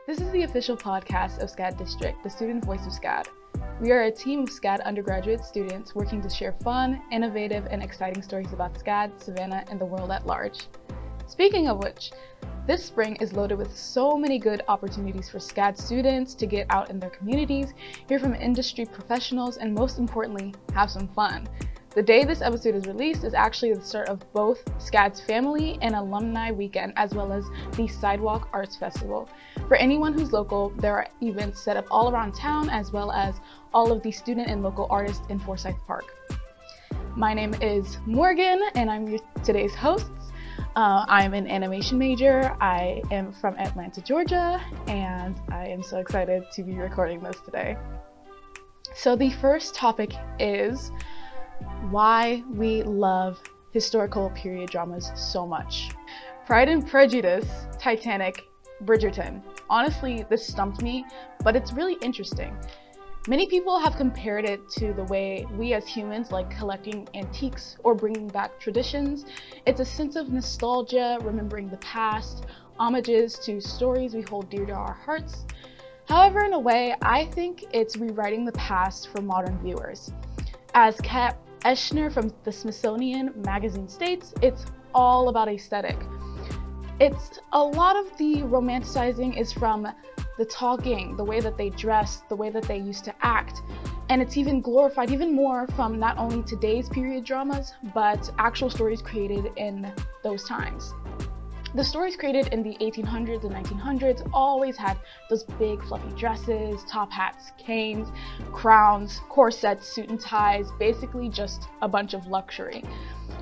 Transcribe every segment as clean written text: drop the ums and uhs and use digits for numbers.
This is the official podcast of SCAD District, the student voice of SCAD. We are a team of SCAD undergraduate students working to share fun, innovative, and exciting stories about SCAD, Savannah, and the world at large. Speaking of which, this spring is loaded with so many good opportunities for SCAD students to get out in their communities, hear from industry professionals, and most importantly, have some fun. The day this episode is released is actually the start of both SCAD's Family and Alumni Weekend, as well as the Sidewalk Arts Festival. For anyone who's local, there are events set up all around town, as well as all of the student and local artists in Forsyth Park. My name is Morgan, and I'm today's host. I'm an animation major. I am from Atlanta, Georgia, and I am so excited to be recording this today. So the first topic is why we love historical period dramas so much. Pride and Prejudice, Titanic, Bridgerton. Honestly, this stumped me, but it's really interesting. Many people have compared it to the way we as humans like collecting antiques or bringing back traditions. It's a sense of nostalgia, remembering the past, homages to stories we hold dear to our hearts. However, in a way, I think it's rewriting the past for modern viewers. As Kat Eschner from the Smithsonian Magazine states, it's all about aesthetic. It's a lot of the romanticizing is from the talking, the way that they dress, the way that they used to act, and it's even glorified even more from not only today's period dramas, but actual stories created in those times. The stories created in the 1800s and 1900s always had those big fluffy dresses, top hats, canes, crowns, corsets, suit and ties, basically just a bunch of luxury.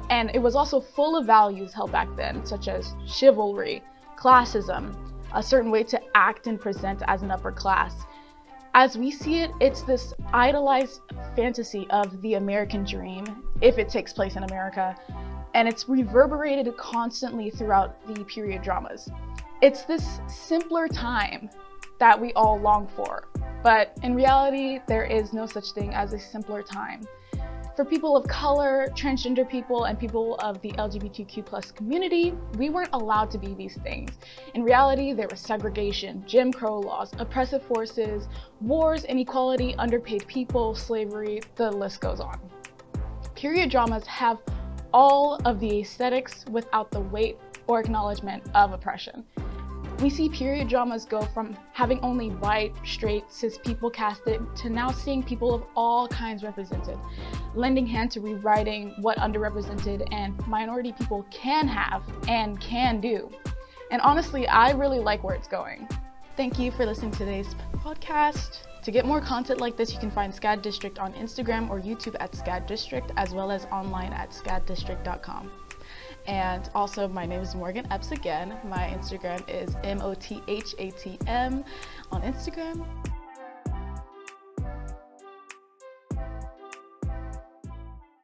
And it was also full of values held back then, such as chivalry, classism, a certain way to act and present as an upper class. As we see it, it's this idolized fantasy of the American dream, if it takes place in America, and it's reverberated constantly throughout the period dramas. It's this simpler time that we all long for, but in reality, there is no such thing as a simpler time. For people of color, transgender people, and people of the LGBTQ+ community, we weren't allowed to be these things. In reality, there was segregation, Jim Crow laws, oppressive forces, wars, inequality, underpaid people, slavery, the list goes on. Period dramas have all of the aesthetics without the weight or acknowledgement of oppression. We see period dramas go from having only white, straight, cis people casted to now seeing people of all kinds represented, lending hand to rewriting what underrepresented and minority people can have and can do. And honestly, I really like where it's going. Thank you for listening to today's podcast. To get more content like this, you can find SCAD District on Instagram or YouTube at SCAD District, as well as online at scaddistrict.com. And also, my name is Morgan Epps again. My Instagram is MOTHATM on Instagram.